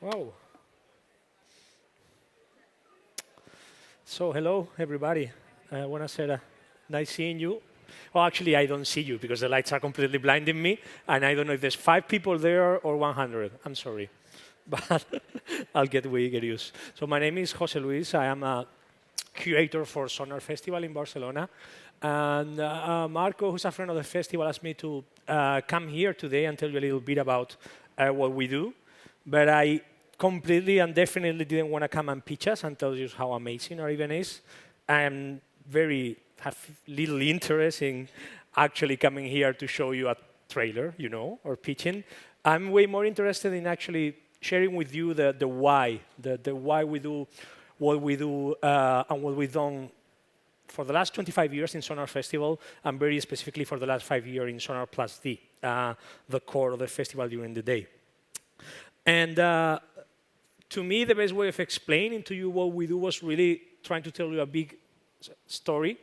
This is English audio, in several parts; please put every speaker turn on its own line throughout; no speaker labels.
Wow. So, hello, everybody. Buonasera. Nice seeing you. Well, actually, I don't see you because the lights are completely blinding me, and I don't know if there's 5 people there or 100. I'm sorry, but I'll get used. So, my name is José Luis. I am a curator for Sonar Festival in Barcelona. And Marco, who's a friend of the festival, asked me to come here today and tell you a little bit about what we do. But I completely and definitely didn't want to come and pitch us and tell you how amazing our event is. I'm have little interest in actually coming here to show you a trailer, or pitching. I'm way more interested in actually sharing with you the why, the why we do what we do and what we've done for the last 25 years in Sonar Festival, and very specifically for the last 5 years in Sonar+D, the core of the festival during the day. And to me, the best way of explaining to you what we do was really trying to tell you a big story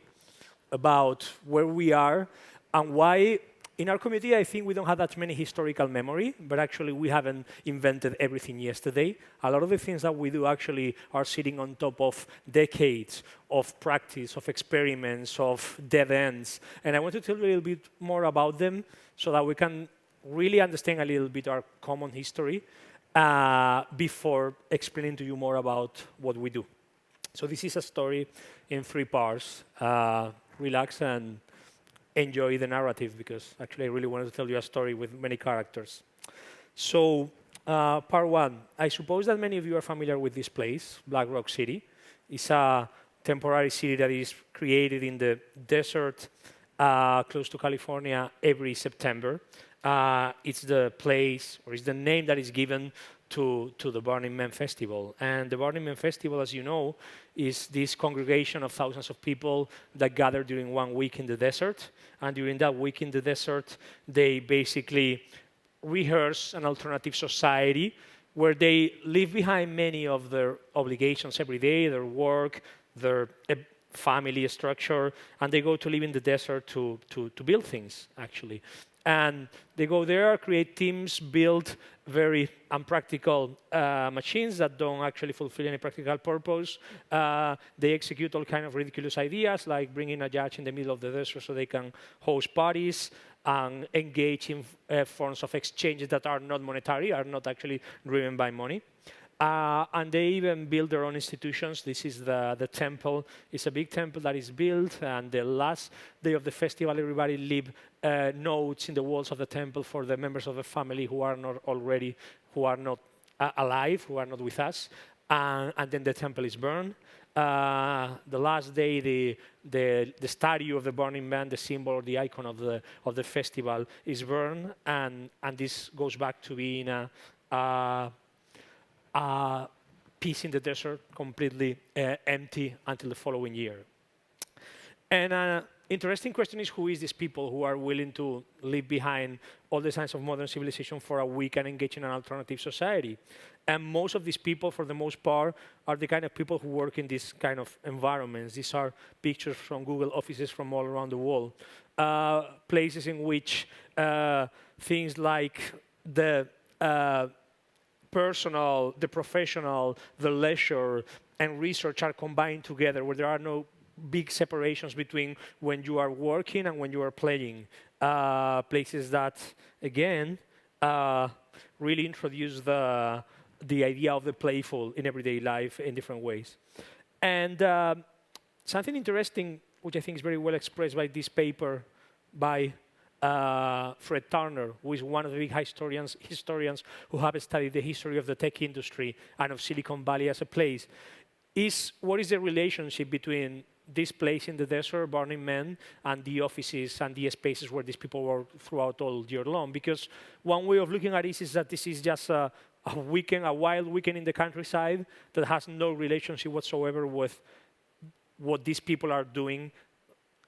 about where we are and why. In our community, I think we don't have that many historical memory, but actually we haven't invented everything yesterday. A lot of the things that we do actually are sitting on top of decades of practice, of experiments, of dead ends. And I want to tell you a little bit more about them so that we can really understand a little bit our common history before explaining to you more about what we do. So this is a story in 3 parts. Relax and enjoy the narrative, because actually I really wanted to tell you a story with many characters. So part 1, I suppose that many of you are familiar with this place, Black Rock City. It's a temporary city that is created in the desert close to California every September. It's the place, or it's the name that is given to the Burning Man Festival. And the Burning Man Festival, as you know, is this congregation of thousands of people that gather during 1 week in the desert. And during that week in the desert, they basically rehearse an alternative society where they leave behind many of their obligations every day, their work, their family structure, and they go to live in the desert to build things, actually. And they go there, create teams, build very unpractical machines that don't actually fulfill any practical purpose. They execute all kinds of ridiculous ideas, like bringing a judge in the middle of the desert so they can host parties and engage in forms of exchanges that are not monetary, are not actually driven by money. And they even build their own institutions. This is the temple. It's a big temple that is built, and the last day of the festival, everybody leave notes in the walls of the temple for the members of the family who are not alive, who are not with us, and then the temple is burned. The last day, the statue of the Burning Man, the symbol or the icon of the festival, is burned, and this goes back to being peace in the desert, completely empty until the following year. And an interesting question is, who is these people who are willing to leave behind all the signs of modern civilization for a week and engage in an alternative society? And most of these people, for the most part, are the kind of people who work in these kind of environments. These are pictures from Google offices from all around the world. Places in which things like the personal, the professional, the leisure, and research are combined together, where there are no big separations between when you are working and when you are playing. Places that, again, really introduce the idea of the playful in everyday life in different ways. And something interesting, which I think is very well expressed by this paper by Fred Turner, who is one of the big historians who have studied the history of the tech industry and of Silicon Valley as a place, is what is the relationship between this place in the desert, Burning Man, and the offices and the spaces where these people work throughout all year long. Because one way of looking at this is that this is just a weekend, a wild weekend in the countryside that has no relationship whatsoever with what these people are doing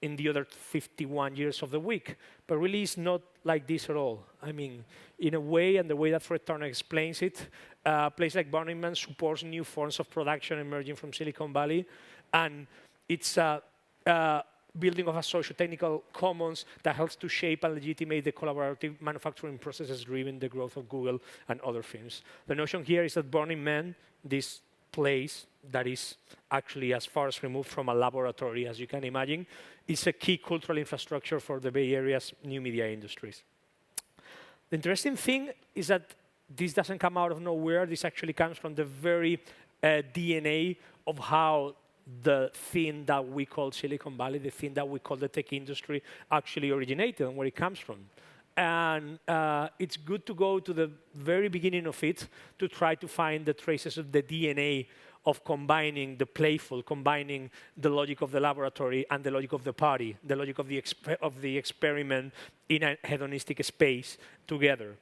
in the other 51 years of the week. But really, it's not like this at all. I mean, in a way, and the way that Fred Turner explains it, a place like Burning Man supports new forms of production emerging from Silicon Valley. And it's building of a socio-technical commons that helps to shape and legitimate the collaborative manufacturing processes driven the growth of Google and other firms. The notion here is that Burning Man, this place that is actually as far as removed from a laboratory as you can imagine, is a key cultural infrastructure for the Bay Area's new media industries. The interesting thing is that this doesn't come out of nowhere. This actually comes from the very DNA of how the thing that we call Silicon Valley, the thing that we call the tech industry, actually originated and where it comes from. And it's good to go to the very beginning of it to try to find the traces of the DNA of combining the playful, combining the logic of the laboratory and the logic of the party, the logic of the experiment in a hedonistic space together.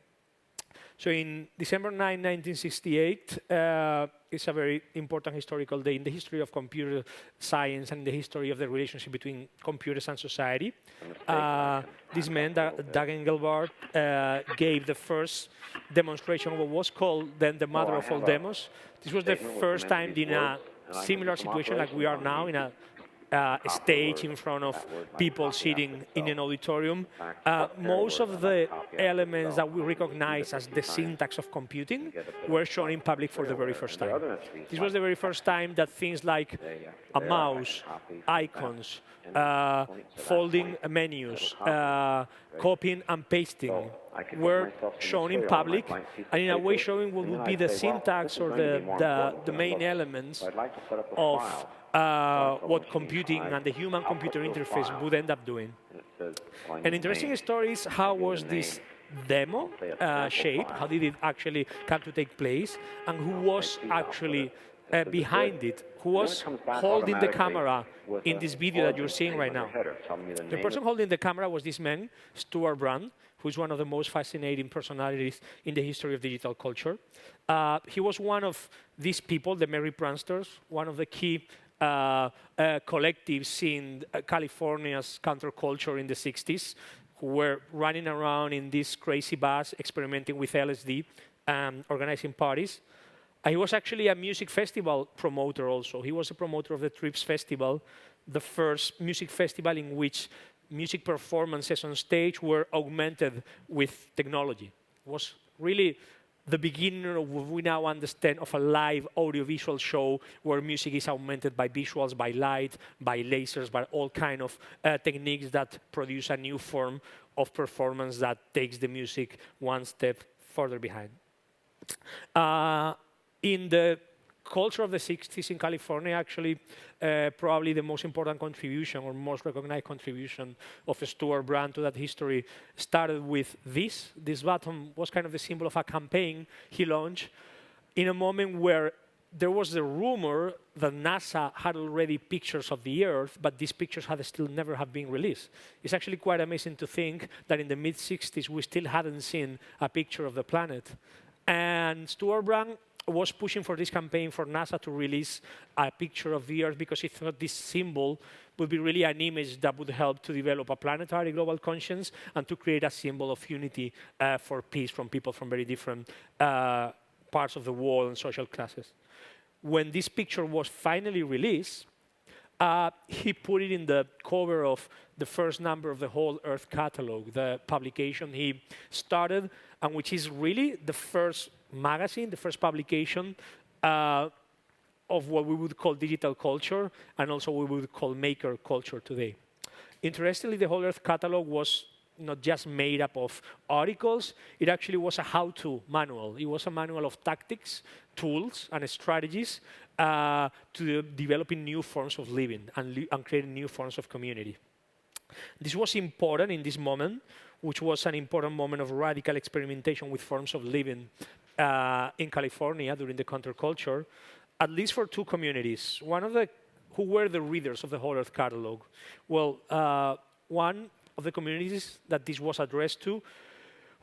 So in December 9, 1968, it's a very important historical day in the history of computer science and the history of the relationship between computers and society. This man, Doug Engelbart, gave the first demonstration of what was called then the mother of all demos. This was the first time in a similar situation like we are now, in a stage in front of people sitting in an auditorium. Most of the elements that we recognize as the syntax of computing were shown in public for the very first time. This was the very first time that things like a mouse, icons, folding menus, copying and pasting were shown in public, and in a way showing what would be the syntax or the main elements of what computing and the human-computer interface would end up doing. An interesting story is how was this demo shaped, how did it actually come to take place, and who was actually behind it, who was holding the camera in this video that you're seeing right now. The person holding the camera was this man, Stuart Brand, who's one of the most fascinating personalities in the history of digital culture. He was one of these people, the Merry Pranksters, one of the key collectives in California's counterculture in the 60s, who were running around in this crazy bus, experimenting with LSD, organizing parties. He was actually a music festival promoter also. He was a promoter of the Trips Festival, the first music festival in which music performances on stage were augmented with technology. It was really the beginning of what we now understand of a live audiovisual show where music is augmented by visuals, by light, by lasers, by all kinds of techniques that produce a new form of performance that takes the music one step further behind. In the culture of the 60s in California, actually, probably the most important contribution or most recognized contribution of Stuart Brand to that history started with this. This button was kind of the symbol of a campaign he launched in a moment where there was the rumor that NASA had already pictures of the Earth, but these pictures had still never have been released. It's actually quite amazing to think that in the mid-60s, we still hadn't seen a picture of the planet. And Stuart Brand was pushing for this campaign for NASA to release a picture of the Earth because he thought this symbol would be really an image that would help to develop a planetary global conscience and to create a symbol of unity for peace from people from very different parts of the world and social classes. When this picture was finally released, he put it in the cover of the first number of the Whole Earth Catalog, the publication he started, and which is really the first magazine, the first publication of what we would call digital culture, and also what we would call maker culture today. Interestingly, the Whole Earth Catalog was not just made up of articles, it actually was a how-to manual. It was a manual of tactics, tools, and strategies to developing new forms of living and creating new forms of community. This was important in this moment, which was an important moment of radical experimentation with forms of living in California during the counterculture, at least for two communities. One of the who were the readers of the Whole Earth Catalog. Well, one of the communities that this was addressed to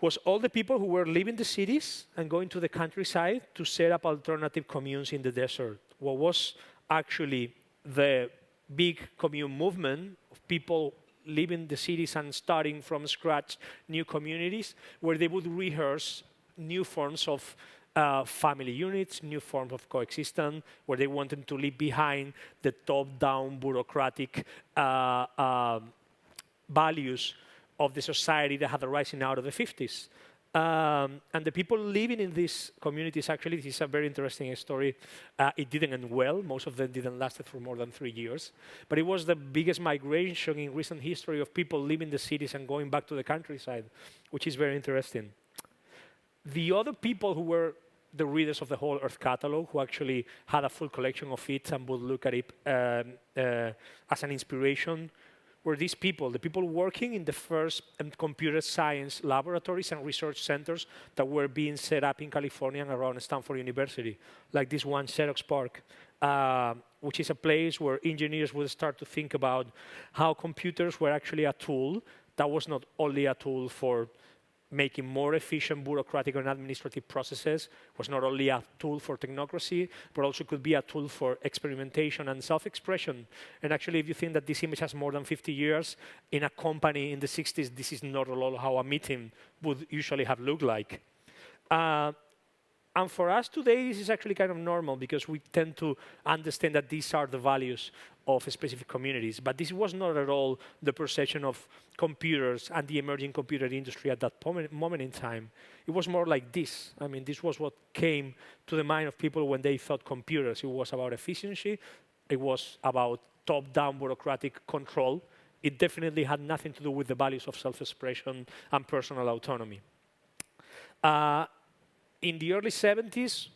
was all the people who were leaving the cities and going to the countryside to set up alternative communes in the desert. What was actually the big commune movement of people leaving the cities and starting from scratch new communities where they would rehearse new forms of family units, new forms of coexistence, where they wanted to leave behind the top-down bureaucratic values of the society that had arisen out of the 50s. And the people living in these communities, actually, this is a very interesting story. It didn't end well. Most of them didn't last for more than 3 years. But it was the biggest migration in recent history of people leaving the cities and going back to the countryside, which is very interesting. The other people who were the readers of the whole Earth catalog, who actually had a full collection of it and would look at it as an inspiration, were these people, the people working in the first computer science laboratories and research centers that were being set up in California and around Stanford University, like this one, Xerox PARC, which is a place where engineers would start to think about how computers were actually a tool that was not only a tool for making more efficient bureaucratic and administrative processes, was not only a tool for technocracy, but also could be a tool for experimentation and self-expression. And actually, if you think that this image has more than 50 years, in a company in the 60s, this is not at all how a meeting would usually have looked like. And for us today, this is actually kind of normal because we tend to understand that these are the values of specific communities. But this was not at all the perception of computers and the emerging computer industry at that moment in time. It was more like this. I mean, this was what came to the mind of people when they thought computers. It was about efficiency. It was about top-down bureaucratic control. It definitely had nothing to do with the values of self-expression and personal autonomy. In the early 70s,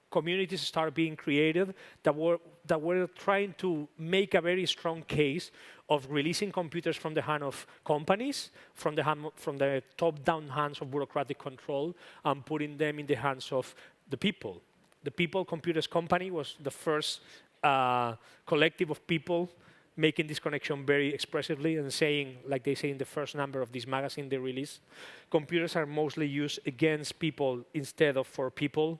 communities started being created that were trying to make a very strong case of releasing computers from the hand of companies, from the top-down hands of bureaucratic control, and putting them in the hands of the people. The People Computers Company was the first collective of people making this connection very expressively and saying, like they say in the first number of this magazine they released, computers are mostly used against people instead of for people.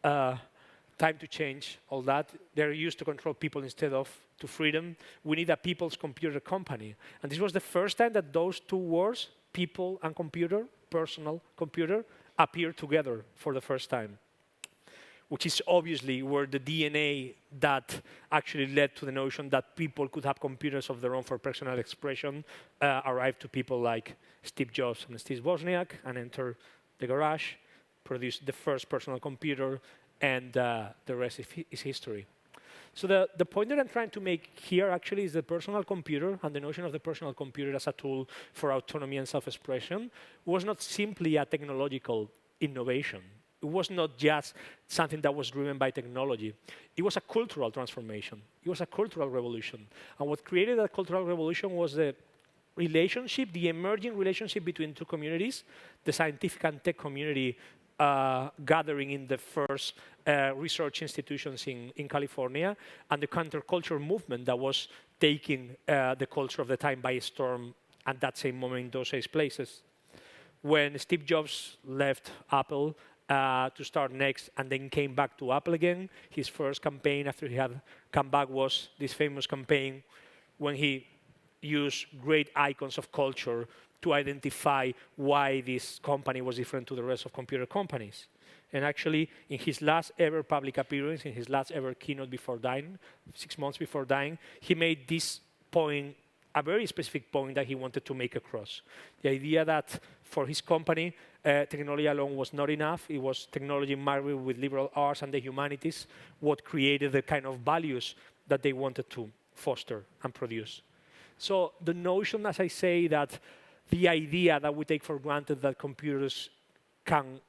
Time to change, all that. They're used to control people instead of to freedom. We need a people's computer company. And this was the first time that those two words, people and computer, personal computer, appeared together for the first time, which is obviously where the DNA that actually led to the notion that people could have computers of their own for personal expression arrived to people like Steve Jobs and Steve Wozniak, and entered the garage, produced the first personal computer, and the rest is history. So the point that I'm trying to make here actually is the personal computer and the notion of the personal computer as a tool for autonomy and self-expression was not simply a technological innovation. It was not just something that was driven by technology. It was a cultural transformation. It was a cultural revolution. And what created that cultural revolution was the relationship, the emerging relationship between two communities, the scientific and tech community gathering in the first research institutions in California, and the counterculture movement that was taking the culture of the time by storm at that same moment in those same places. When Steve Jobs left Apple to start Next and then came back to Apple again, his first campaign after he had come back was this famous campaign when he used great icons of culture to identify why this company was different to the rest of computer companies. And actually, in his last ever public appearance, in his last ever keynote before dying, 6 months before dying, he made this point, a very specific point that he wanted to make across. The idea that for his company, technology alone was not enough. It was technology married with liberal arts and the humanities what created the kind of values that they wanted to foster and produce. So the notion, as I say, that the idea that we take for granted that computers can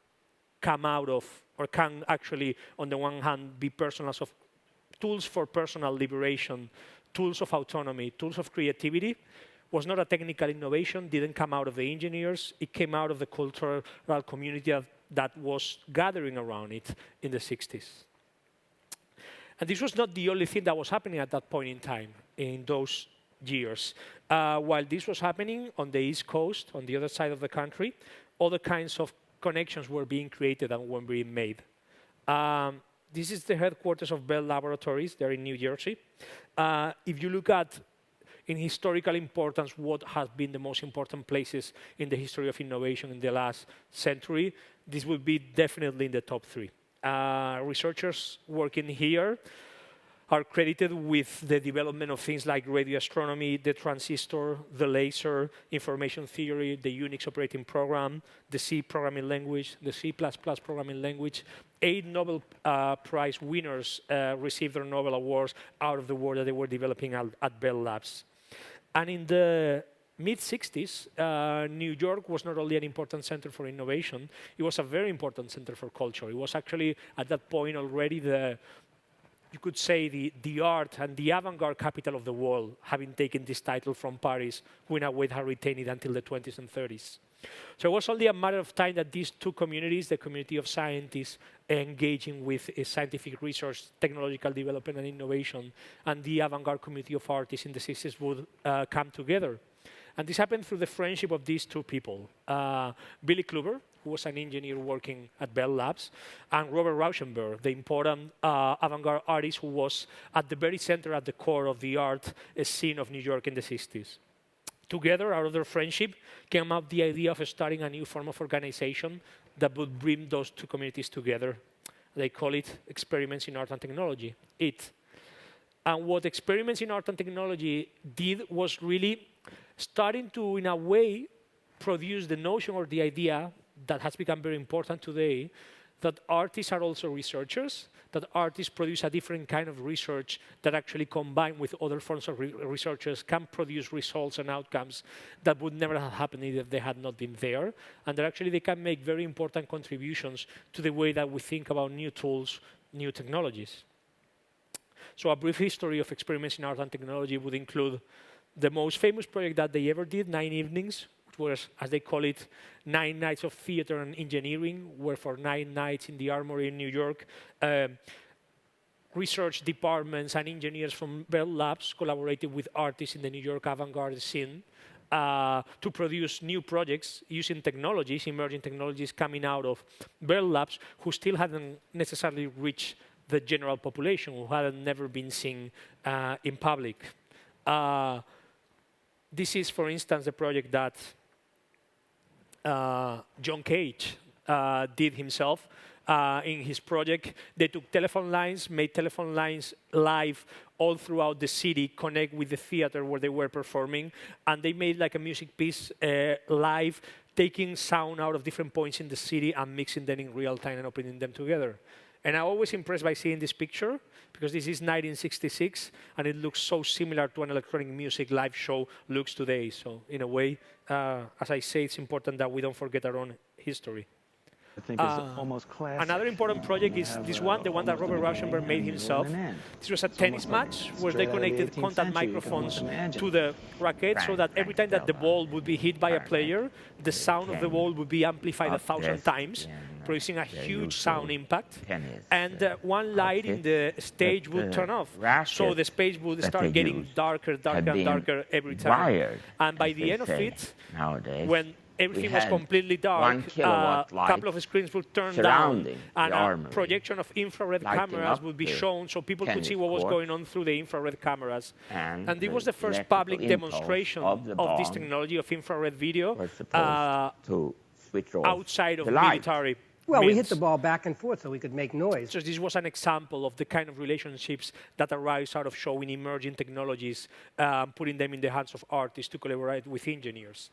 come out of, or can actually, on the one hand, be tools for personal liberation, tools of autonomy, tools of creativity, was not a technical innovation, didn't come out of the engineers. It came out of the cultural community that was gathering around it in the 60s. And this was not the only thing that was happening at that point in time, in those years. While this was happening on the East Coast, on the other side of the country, other kinds of connections were being created and were being made. This is the headquarters of Bell Laboratories. They're in New Jersey. If you look at, in historical importance, what has been the most important places in the history of innovation in the last century, this would be definitely in the top 3. Researchers working here are credited with the development of things like radio astronomy, the transistor, the laser, information theory, the Unix operating program, the C programming language, the C++ programming language. 8 Nobel Prize winners received their Nobel Awards out of the work that they were developing at Bell Labs. And in the mid-60s, New York was not only an important center for innovation, it was a very important center for culture. It was actually, at that point already, you could say the art and the avant-garde capital of the world, having taken this title from Paris, who in a way had retained it until the 20s and 30s. So it was only a matter of time that these 2 communities, the community of scientists engaging with scientific research, technological development and innovation, and the avant-garde community of artists in the 60s would come together. And this happened through the friendship of these 2 people, Billy Kluber, who was an engineer working at Bell Labs, and Robert Rauschenberg, the important avant-garde artist who was at the very center, at the core of the art scene of New York in the 60s. Together, out of their friendship, came up the idea of starting a new form of organization that would bring those 2 communities together. They call it Experiments in Art and Technology, IT. And what Experiments in Art and Technology did was really starting to, in a way, produce the notion or the idea that has become very important today, that artists are also researchers, that artists produce a different kind of research that actually combined with other forms of researchers can produce results and outcomes that would never have happened if they had not been there, and that actually they can make very important contributions to the way that we think about new tools, new technologies. So a brief history of Experiments in Art and Technology would include the most famous project that they ever did, 9 evenings, which was, as they call it, 9 nights of theater and engineering, where for 9 nights in the Armory in New York, research departments and engineers from Bell Labs collaborated with artists in the New York avant-garde scene to produce new projects using technologies, emerging technologies coming out of Bell Labs, who still hadn't necessarily reached the general population, who hadn't never been seen in public. This is, for instance, the project that John Cage did himself in his project. They took telephone lines, made telephone lines live all throughout the city, connect with the theater where they were performing, and they made like a music piece live, taking sound out of different points in the city and mixing them in real time and opening them together. And I'm always impressed by seeing this picture, because this is 1966, and it looks so similar to an electronic music live show looks today. So in a way, as I say, it's important that we don't forget our own history.
I think it's almost classic.
Another important project is this one, the one that Robert Rauschenberg made himself. This was a tennis match where they connected contact microphones to the racket so that every time that the ball would be hit by a player, the sound of the ball would be amplified 1,000 times, producing a huge sound impact. And one light in the stage would turn off. So the space would start getting darker, darker, and darker every time. And by the end of it, when everything was completely dark, a couple of screens would turn down, and a projection of infrared cameras would be shown so people could see what was going on through the infrared cameras. And this was the first public demonstration of this technology of infrared video outside of military.
Well, we hit the ball back and forth so we could make noise.
So this was an example of the kind of relationships that arise out of showing emerging technologies, putting them in the hands of artists to collaborate with engineers.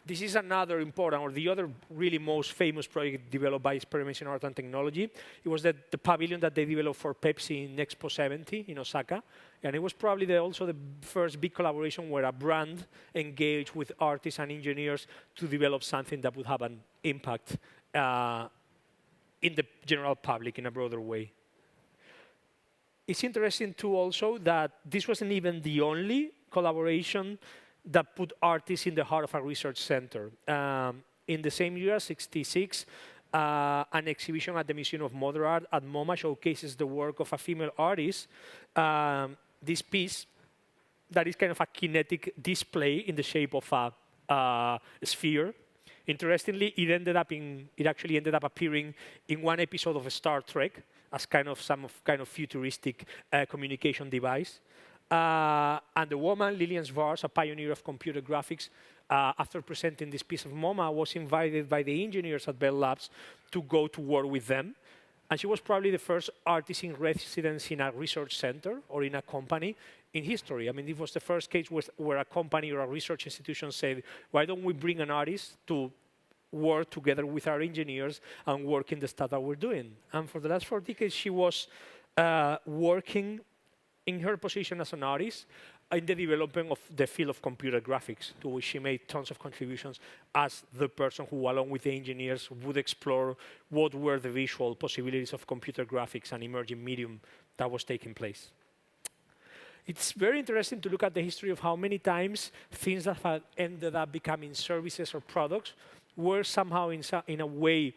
This is another important, or the other really most famous project developed by Experiments in Art and Technology. It was the pavilion that they developed for Pepsi in Expo 70 in Osaka. And it was probably also the first big collaboration where a brand engaged with artists and engineers to develop something that would have an impact in the general public in a broader way. It's interesting, too, also, that this wasn't even the only collaboration that put artists in the heart of a research center. In the same year, 66, an exhibition at the Museum of Modern Art at MoMA showcases the work of a female artist. This piece that is kind of a kinetic display in the shape of a sphere. Interestingly, it actually ended up appearing in one episode of Star Trek as kind of futuristic communication device. And the woman, Lillian Schwartz, a pioneer of computer graphics, after presenting this piece of MoMA, was invited by the engineers at Bell Labs to go to work with them. And she was probably the first artist in residence in a research center or in a company in history. I mean, it was the first case where a company or a research institution said, why don't we bring an artist to work together with our engineers and work in the stuff that we're doing? And for the last 4 decades, she was working in her position as an artist in the development of the field of computer graphics, to which she made tons of contributions as the person who, along with the engineers, would explore what were the visual possibilities of computer graphics and emerging medium that was taking place. It's very interesting to look at the history of how many times things that have ended up becoming services or products were somehow in a way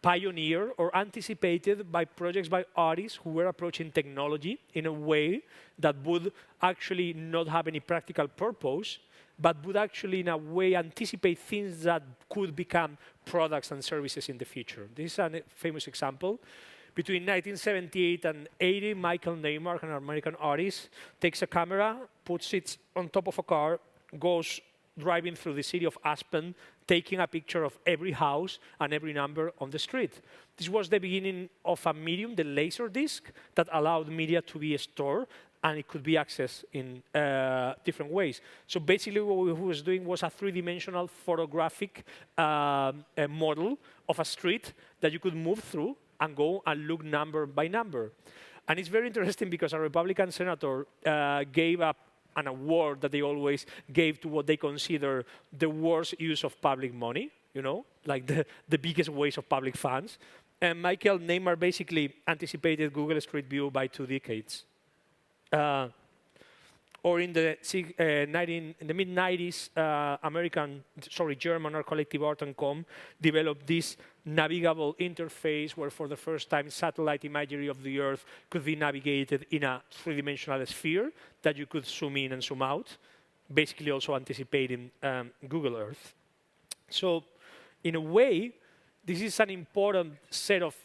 pioneered or anticipated by projects by artists who were approaching technology in a way that would actually not have any practical purpose, but would actually in a way anticipate things that could become products and services in the future. This is a famous example. Between 1978 and 80, Michael Neymar, an American artist, takes a camera, puts it on top of a car, goes driving through the city of Aspen, taking a picture of every house and every number on the street. This was the beginning of a medium, the Laserdisc, that allowed media to be stored and it could be accessed in different ways. So basically what we was doing was a three-dimensional photographic model of a street that you could move through and go and look number by number. And it's very interesting because a Republican senator gave up an award that they always gave to what they consider the worst use of public money, you know, like the biggest waste of public funds. And Michael Neymar basically anticipated Google Street View by 2 decades. Or in the mid-90s, German art collective Art & Com developed this navigable interface where for the first time satellite imagery of the Earth could be navigated in a three-dimensional sphere that you could zoom in and zoom out, basically also anticipating Google Earth. So in a way, this is an important set of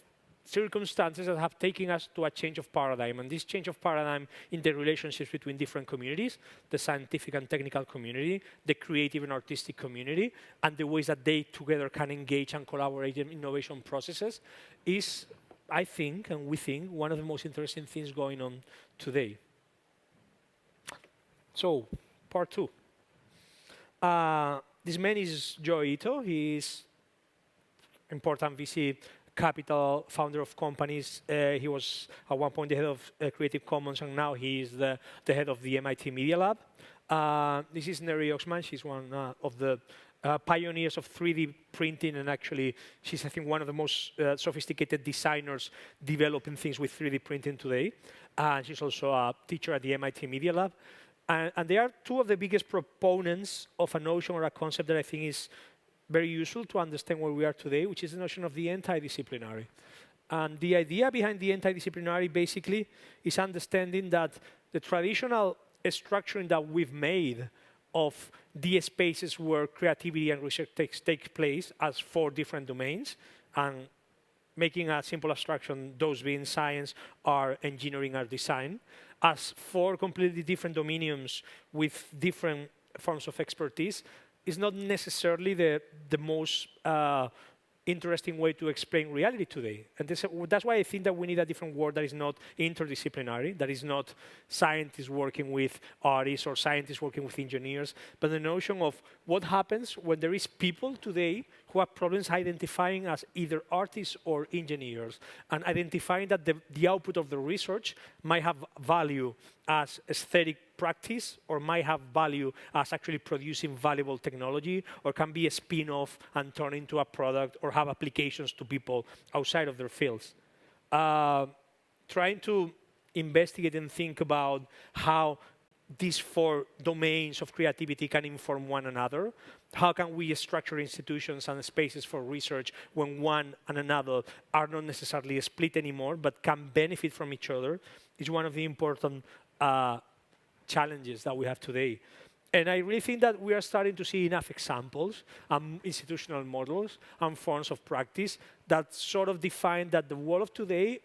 circumstances that have taken us to a change of paradigm. And this change of paradigm in the relationships between different communities, the scientific and technical community, the creative and artistic community, and the ways that they together can engage and collaborate in innovation processes is, I think, and we think, one of the most interesting things going on today. So, part 2. This man is Joe Ito. He is important VC capital, founder of companies. He was at one point the head of Creative Commons, and now he is the head of the MIT Media Lab. This is Neri Oxman. She's one of the pioneers of 3D printing, and actually, she's, I think, one of the most sophisticated designers developing things with 3D printing today. She's also a teacher at the MIT Media Lab. And they are two of the biggest proponents of a notion or a concept that I think is very useful to understand where we are today, which is the notion of the anti-disciplinary. And the idea behind the anti-disciplinary basically is understanding that the traditional structuring that we've made of the spaces where creativity and research take place as 4 different domains, and making a simple abstraction, those being science, art, engineering, or design, as 4 completely different dominions with different forms of expertise, is not necessarily the most interesting way to explain reality today. And that's why I think that we need a different word that is not interdisciplinary, that is not scientists working with artists or scientists working with engineers, but the notion of what happens when there is people today who have problems identifying as either artists or engineers, and identifying that the output of the research might have value as aesthetic practice, or might have value as actually producing valuable technology, or can be a spin-off and turn into a product, or have applications to people outside of their fields. Trying to investigate and think about how these 4 domains of creativity can inform one another. How can we structure institutions and spaces for research when one and another are not necessarily split anymore, but can benefit from each other, is one of the important challenges that we have today. And I really think that we are starting to see enough examples, institutional models, and forms of practice that sort of define that the world of today,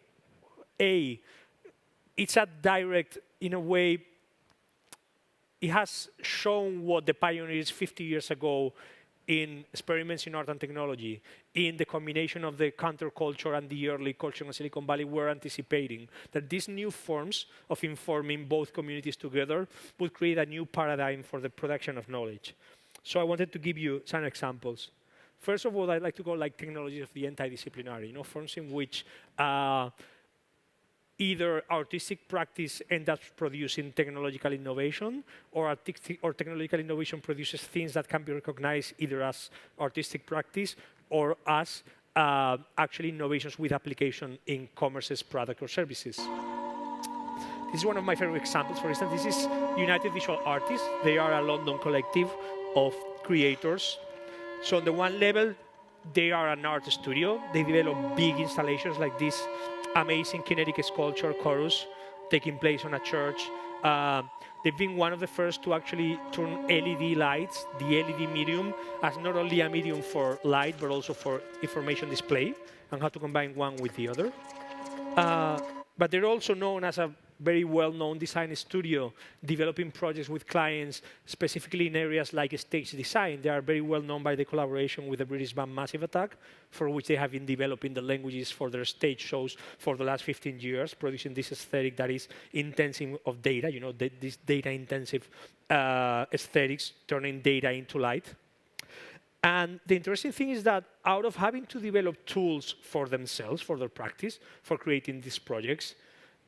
it's a direct, in a way, it has shown what the pioneers 50 years ago in experiments in art and technology, in the combination of the counterculture and the early culture in Silicon Valley were anticipating, that these new forms of informing both communities together would create a new paradigm for the production of knowledge. So I wanted to give you some examples. First of all, I'd like to go like technologies of the anti-disciplinary, forms in which either artistic practice ends up producing technological innovation, or technological innovation produces things that can be recognized either as artistic practice or as actually innovations with application in commerce's product or services. This is one of my favorite examples. For instance, this is United Visual Artists. They are a London collective of creators. So on the one level, they are an art studio. They develop big installations like this amazing kinetic sculpture chorus taking place on a church. They've been one of the first to actually turn LED lights, the LED medium, as not only a medium for light, but also for information display, and how to combine one with the other. But they're also known as a very well-known design studio, developing projects with clients, specifically in areas like stage design. They are very well-known by the collaboration with the British band Massive Attack, for which they have been developing the languages for their stage shows for the last 15 years, producing this aesthetic that is intensive of data, this data-intensive aesthetics, turning data into light. And the interesting thing is that out of having to develop tools for themselves, for their practice, for creating these projects,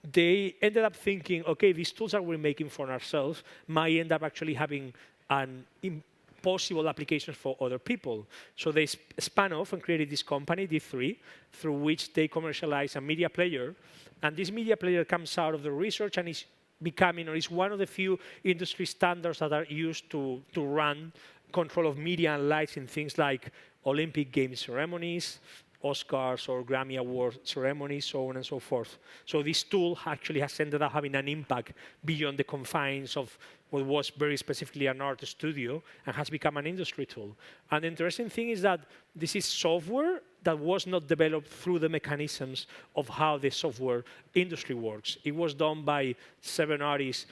they ended up thinking, okay, these tools that we're making for ourselves might end up actually having an impossible applications for other people. So they spun off and created this company, D3, through which they commercialize a media player. And this media player comes out of the research and is becoming, or is one of the few industry standards that are used to run control of media and lights in things like Olympic Games ceremonies, Oscars or Grammy Award ceremonies, so on and so forth. So this tool actually has ended up having an impact beyond the confines of what was very specifically an art studio and has become an industry tool. And the interesting thing is that this is software that was not developed through the mechanisms of how the software industry works. It was done by 7 artists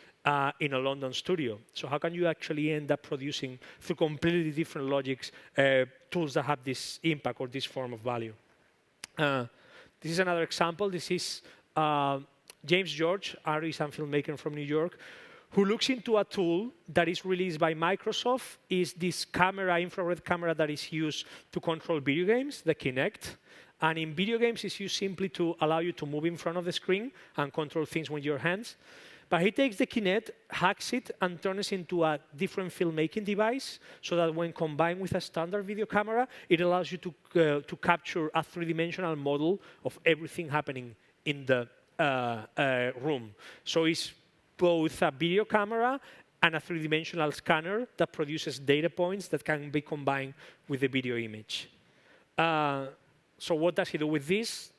in a London studio. So how can you actually end up producing, through completely different logics, tools that have this impact or this form of value? This is another example. This is James George, artist and filmmaker from New York, who looks into a tool that is released by Microsoft. Is this camera, infrared camera that is used to control video games, the Kinect. And in video games, it's used simply to allow you to move in front of the screen and control things with your hands. But he takes the Kinect, hacks it, and turns it into a different filmmaking device, so that when combined with a standard video camera, it allows you to capture a three-dimensional model of everything happening in the room. So it's both a video camera and a three-dimensional scanner that produces data points that can be combined with the video image. So what does he do with this?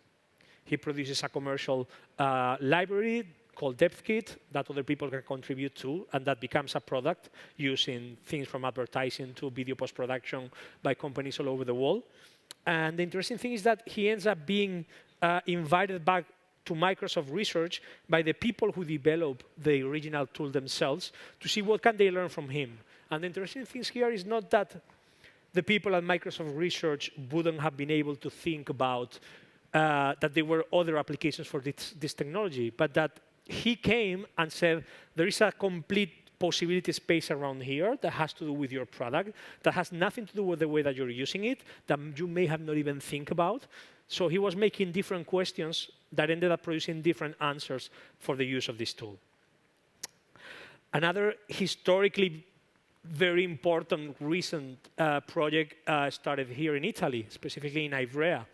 He produces a commercial library called DepthKit that other people can contribute to, and that becomes a product using things from advertising to video post-production by companies all over the world. And the interesting thing is that he ends up being invited back to Microsoft Research by the people who develop the original tool themselves to see what can they learn from him. And the interesting thing here is not that the people at Microsoft Research wouldn't have been able to think about that there were other applications for this technology, but that he came and said, there is a complete possibility space around here that has to do with your product, that has nothing to do with the way that you're using it, that you may have not even think about. So he was making different questions that ended up producing different answers for the use of this tool. Another historically very important recent project started here in Italy, specifically in Ivrea,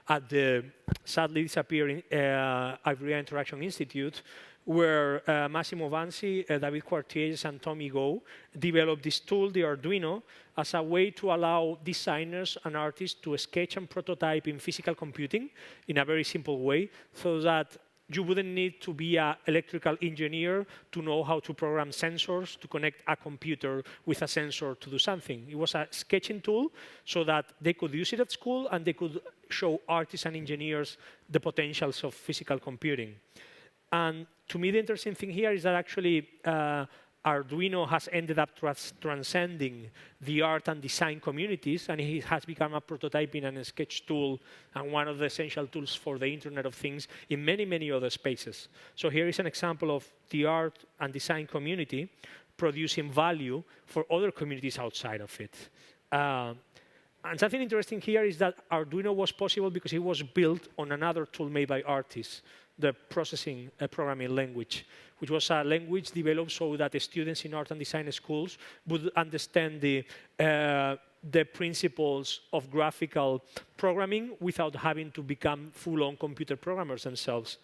at the sadly disappearing Ivrea Interaction Institute, where Massimo Vanzi, David Quartiers, and Tommy Go developed this tool, the Arduino, as a way to allow designers and artists to sketch and prototype in physical computing in a very simple way, so that you wouldn't need to be an electrical engineer to know how to program sensors, to connect a computer with a sensor to do something. It was a sketching tool so that they could use it at school and they could show artists and engineers the potentials of physical computing. And to me, the interesting thing here is that actually Arduino has ended up transcending the art and design communities, and it has become a prototyping and a sketch tool and one of the essential tools for the Internet of Things in many, many other spaces. So here is an example of the art and design community producing value for other communities outside of it. And something interesting here is that Arduino was possible because it was built on another tool made by artists, the processing programming language, which was a language developed so that the students in art and design schools would understand the principles of graphical programming without having to become full-on computer programmers themselves.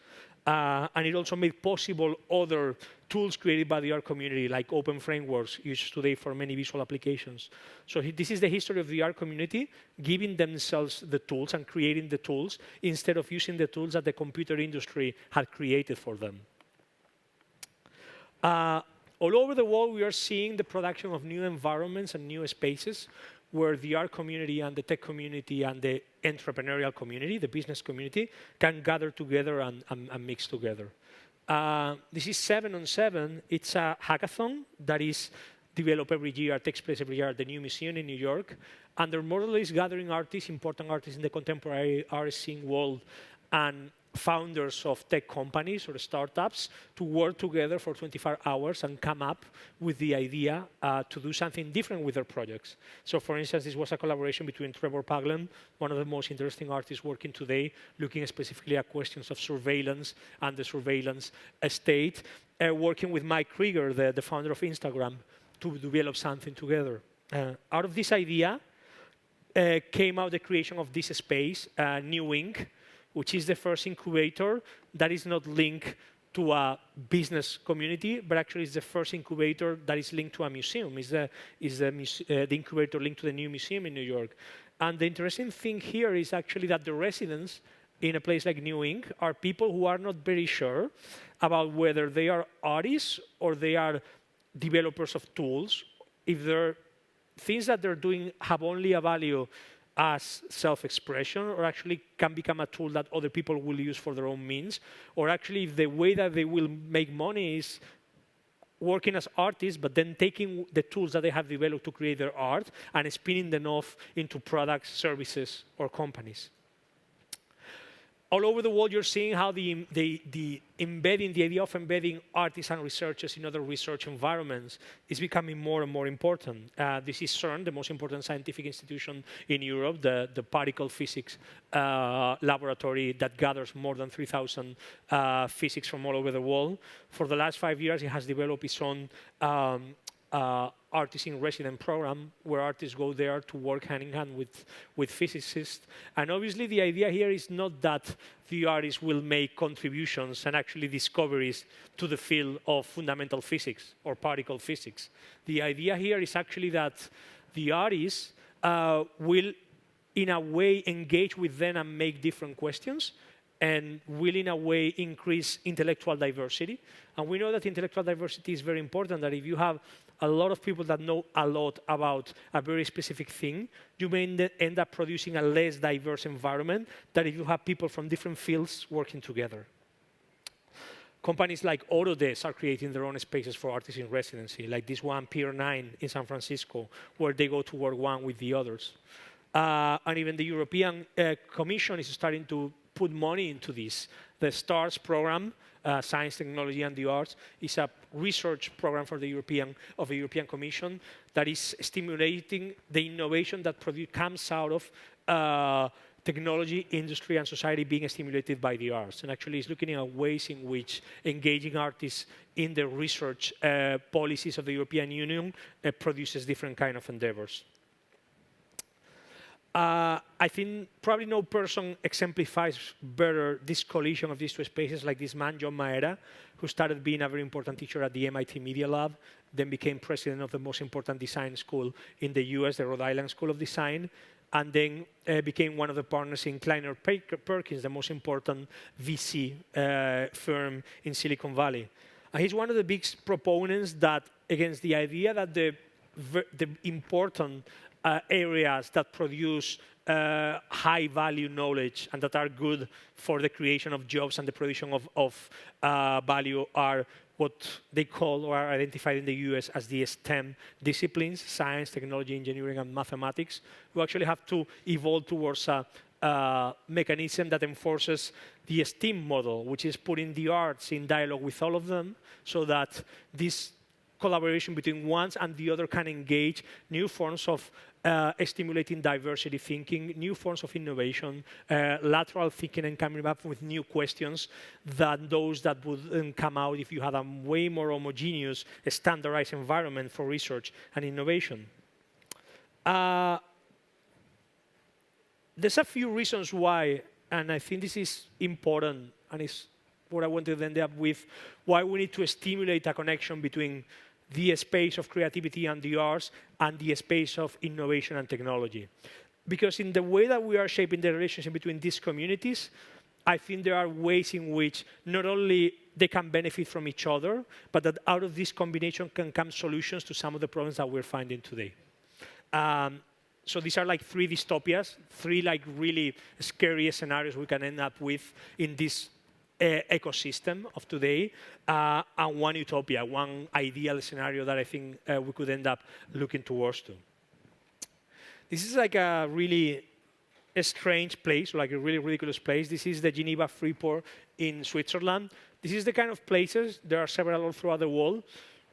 And it also made possible other tools created by the art community, like open frameworks used today for many visual applications. So this is the history of the art community, giving themselves the tools and creating the tools instead of using the tools that the computer industry had created for them. All over the world, we are seeing the production of new environments and new spaces where the art community and the tech community and the entrepreneurial community, the business community, can gather together and mix together. This is 7 on 7. It's a hackathon that is developed every year, takes place every year at the New Museum in New York. And their model is gathering artists, important artists in the contemporary art scene world, and founders of tech companies or startups to work together for 24 hours and come up with the idea to do something different with their projects. So for instance, this was a collaboration between Trevor Paglen, one of the most interesting artists working today, looking specifically at questions of surveillance and the surveillance state, working with Mike Krieger, the founder of Instagram, to develop something together. Out of this idea came out the creation of this space, New Inc., which is the first incubator that is not linked to a business community, but actually is the first incubator that is linked to a museum. Is the incubator linked to the New Museum in New York. And the interesting thing here is actually that the residents in a place like New Inc. are people who are not very sure about whether they are artists or they are developers of tools. If they're things that they're doing have only a value as self-expression, or actually can become a tool that other people will use for their own means, or actually if the way that they will make money is working as artists, but then taking the tools that they have developed to create their art and spinning them off into products, services, or companies. All over the world, you're seeing how the idea of embedding artists and researchers in other research environments is becoming more and more important. This is CERN, the most important scientific institution in Europe, the particle physics laboratory that gathers more than 3,000 physics from all over the world. For the last 5 years, it has developed its own artist in resident program where artists go there to work hand in hand with physicists. And obviously the idea here is not that the artists will make contributions and actually discoveries to the field of fundamental physics or particle physics. The idea here is actually that the artists will in a way engage with them and make different questions, and will in a way increase intellectual diversity. And we know that intellectual diversity is very important, that if you have a lot of people that know a lot about a very specific thing, you may end up producing a less diverse environment than if you have people from different fields working together. Companies like Autodesk are creating their own spaces for artists in residency, like this one, Pier 9 in San Francisco, where they go to work one with the others. And even the European Commission is starting to put money into this. The STARS program, Science, Technology, and the Arts, is a research program for the European Commission that is stimulating the innovation that comes out of technology, industry, and society being stimulated by the arts. And actually is looking at ways in which engaging artists in the research policies of the European Union produces different kind of endeavors. I think probably no person exemplifies better this collision of these two spaces like this man, John Maeda, who started being a very important teacher at the MIT Media Lab, then became president of the most important design school in the US, the Rhode Island School of Design, and then became one of the partners in Kleiner Perkins, the most important VC firm in Silicon Valley. And he's one of the big proponents that against the idea that the important areas that produce high-value knowledge and that are good for the creation of jobs and the production of value are what they call or are identified in the US as the STEM disciplines, science, technology, engineering, and mathematics. We actually have to evolve towards a mechanism that enforces the STEAM model, which is putting the arts in dialogue with all of them so that this collaboration between one and the other can engage new forms of stimulating diversity thinking, new forms of innovation, lateral thinking, and coming up with new questions than those that would come out if you had a way more homogeneous, standardized environment for research and innovation. There's a few reasons why, and I think this is important, and it's what I wanted to end up with, why we need to stimulate a connection between the space of creativity and the arts and the space of innovation and technology. Because in the way that we are shaping the relationship between these communities, I think there are ways in which not only they can benefit from each other, but that out of this combination can come solutions to some of the problems that we're finding today. So these are like 3 dystopias, 3 like really scary scenarios we can end up with in this ecosystem of today, and 1 utopia, 1 ideal scenario that I think we could end up looking towards to. This is like a really strange place, like a really ridiculous place. This is the Geneva Freeport in Switzerland. This is the kind of places, there are several all throughout the world,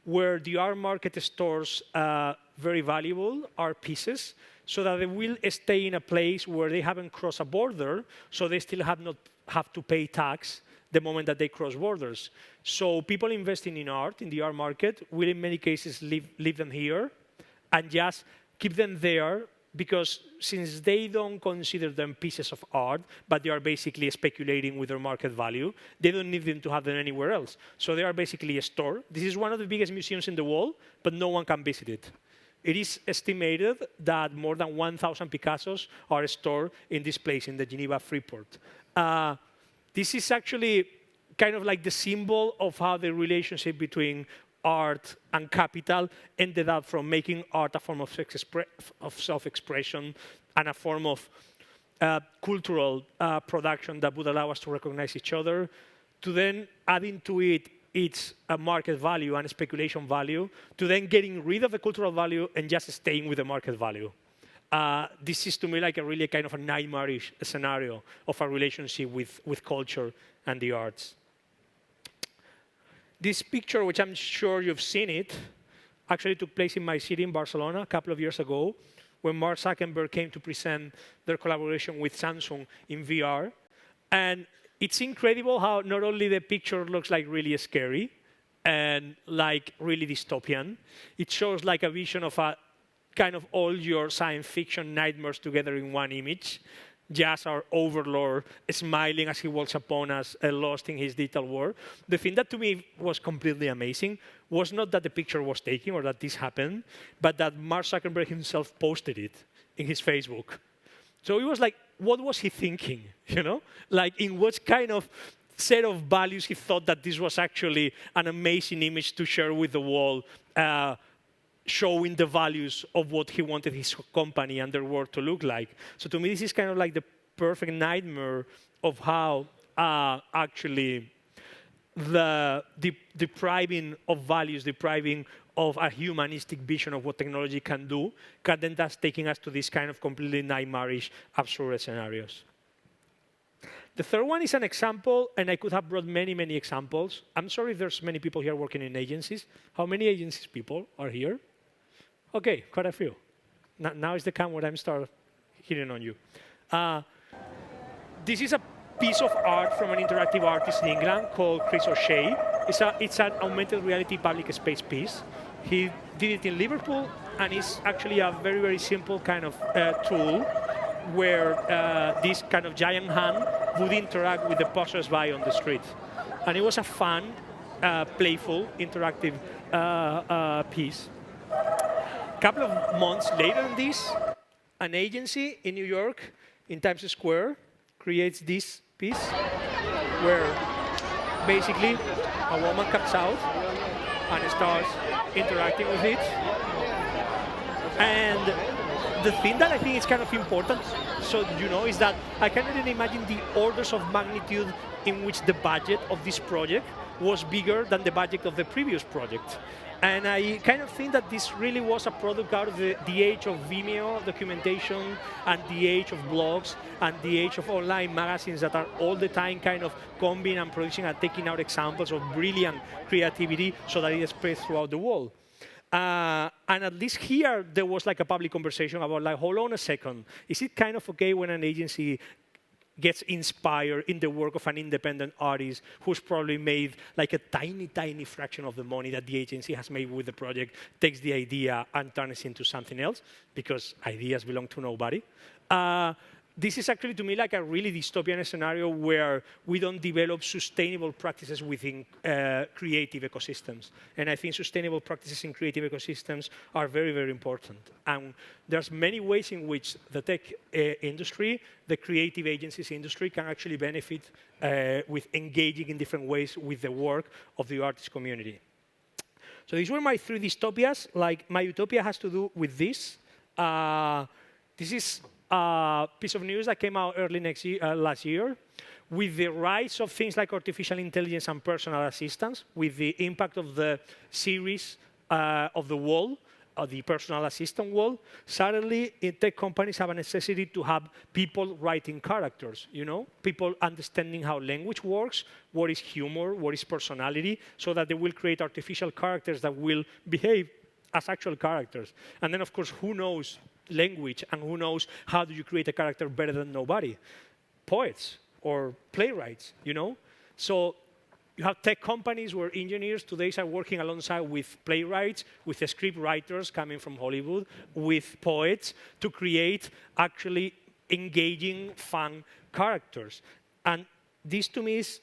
where the art market stores very valuable art pieces so that they will stay in a place where they haven't crossed a border, so they still have to pay tax the moment that they cross borders. So people investing in art, in the art market, will in many cases leave them here and just keep them there because since they don't consider them pieces of art, but they are basically speculating with their market value, they don't need them to have them anywhere else. So they are basically a store. This is one of the biggest museums in the world, but no one can visit it. It is estimated that more than 1,000 Picassos are stored in this place, in the Geneva Freeport. This is actually kind of like the symbol of how the relationship between art and capital ended up from making art a form of self-expression and a form of cultural production that would allow us to recognize each other, to then adding to it its market value and speculation value, to then getting rid of the cultural value and just staying with the market value. This is to me like a really kind of a nightmarish scenario of a relationship with culture and the arts. This picture, which I'm sure you've seen it, actually took place in my city in Barcelona a couple of years ago when Mark Zuckerberg came to present their collaboration with Samsung in VR. And it's incredible how not only the picture looks like really scary and like really dystopian, it shows like a vision of a kind of all your science fiction nightmares together in one image. Just our overlord smiling as he walks upon us, lost in his digital world. The thing that to me was completely amazing was not that the picture was taken or that this happened, but that Mark Zuckerberg himself posted it in his Facebook. So it was like, what was he thinking? You know, like in what kind of set of values he thought that this was actually an amazing image to share with the world, showing the values of what he wanted his company and their world to look like. So to me, this is kind of like the perfect nightmare of how actually the depriving of values, depriving of a humanistic vision of what technology can do, can then thus taking us to this kind of completely nightmarish, absurd scenarios. The third one is an example, and I could have brought many, many examples. I'm sorry if there's many people here working in agencies. How many agencies people are here? OK, quite a few. Now is the time where I'm start hitting on you. This is a piece of art from an interactive artist in England called Chris O'Shea. It's an augmented reality public space piece. He did it in Liverpool, and it's actually a very, very simple kind of tool where this kind of giant hand would interact with the passers-by on the street. And it was a fun, playful, interactive piece. A couple of months later than this, an agency in New York, in Times Square, creates this piece where basically a woman comes out and starts interacting with it. And the thing that I think is kind of important, so you know, is that I cannot even imagine the orders of magnitude in which the budget of this project was bigger than the budget of the previous project. And I kind of think that this really was a product out of the age of Vimeo documentation and the age of blogs and the age of online magazines that are all the time kind of combining and producing and taking out examples of brilliant creativity so that it spreads throughout the world. And at least here, there was like a public conversation about like, hold on a second, is it kind of okay when an agency gets inspired in the work of an independent artist who's probably made like a tiny, tiny fraction of the money that the agency has made with the project, takes the idea and turns it into something else, because ideas belong to nobody. This is actually, to me, like a really dystopian scenario where we don't develop sustainable practices within creative ecosystems. And I think sustainable practices in creative ecosystems are very, very important. And there's many ways in which the tech industry, the creative agencies industry, can actually benefit with engaging in different ways with the work of the artist community. So these were my 3 dystopias. Like, my utopia has to do with this. This is a piece of news that came out early last year. With the rise of things like artificial intelligence and personal assistance, with the impact of the series of the wall, the personal assistant wall, suddenly tech companies have a necessity to have people writing characters, you know? People understanding how language works, what is humor, what is personality, so that they will create artificial characters that will behave as actual characters. And then, of course, who knows language and who knows how do you create a character better than nobody? Poets or playwrights, you know? So you have tech companies where engineers today are working alongside with playwrights, with script writers coming from Hollywood, with poets to create actually engaging, fun characters. And this, to me, is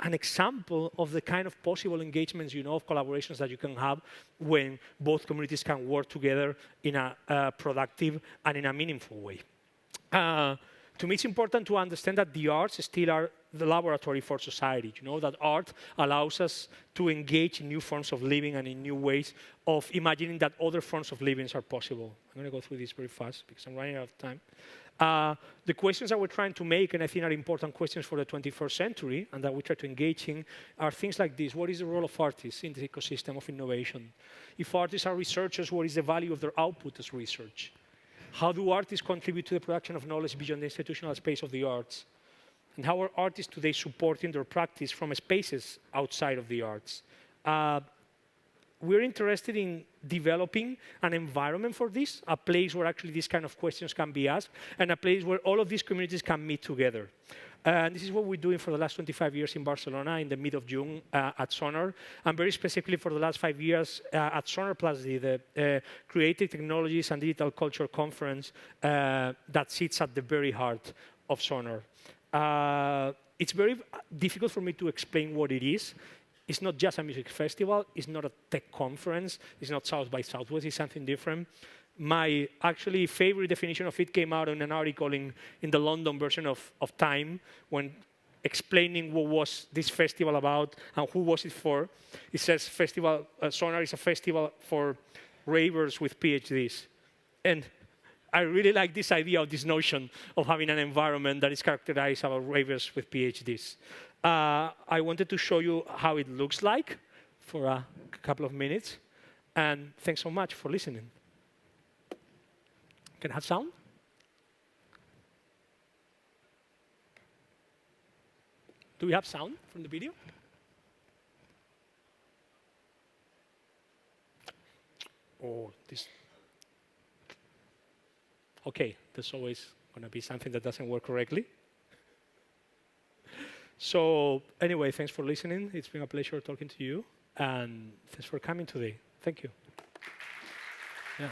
an example of the kind of possible engagements, you know, of collaborations that you can have when both communities can work together in a productive and in a meaningful way. To me, it's important to understand that the arts still are the laboratory for society. You know, that art allows us to engage in new forms of living and in new ways of imagining that other forms of living are possible. I'm going to go through this very fast because I'm running out of time. The questions that we're trying to make, and I think are important questions for the 21st century, and that we try to engage in, are things like this. What is the role of artists in the ecosystem of innovation? If artists are researchers, what is the value of their output as research? How do artists contribute to the production of knowledge beyond the institutional space of the arts? And how are artists today supporting their practice from spaces outside of the arts? We're interested in developing an environment for this, a place where actually these kind of questions can be asked, and a place where all of these communities can meet together. And this is what we're doing for the last 25 years in Barcelona in the mid of June at Sonar, and very specifically for the last 5 years at Sonar+D, the Creative Technologies and Digital Culture Conference that sits at the very heart of Sonar. It's very difficult for me to explain what it is. It's not just a music festival. It's not a tech conference. It's not South by Southwest. It's something different. My actually favorite definition of it came out in an article in the London version of Time, when explaining what was this festival about and who was it for. It says Sonar is a festival for ravers with PhDs. And I really like this idea of this notion of having an environment that is characterized by ravers with PhDs. I wanted to show you how it looks like for a couple of minutes. And thanks so much for listening. Can I have sound? Do we have sound from the video? Oh, this. OK, there's always going to be something that doesn't work correctly. So anyway, thanks for listening. It's been a pleasure talking to you. And thanks for coming today. Thank you. Yeah.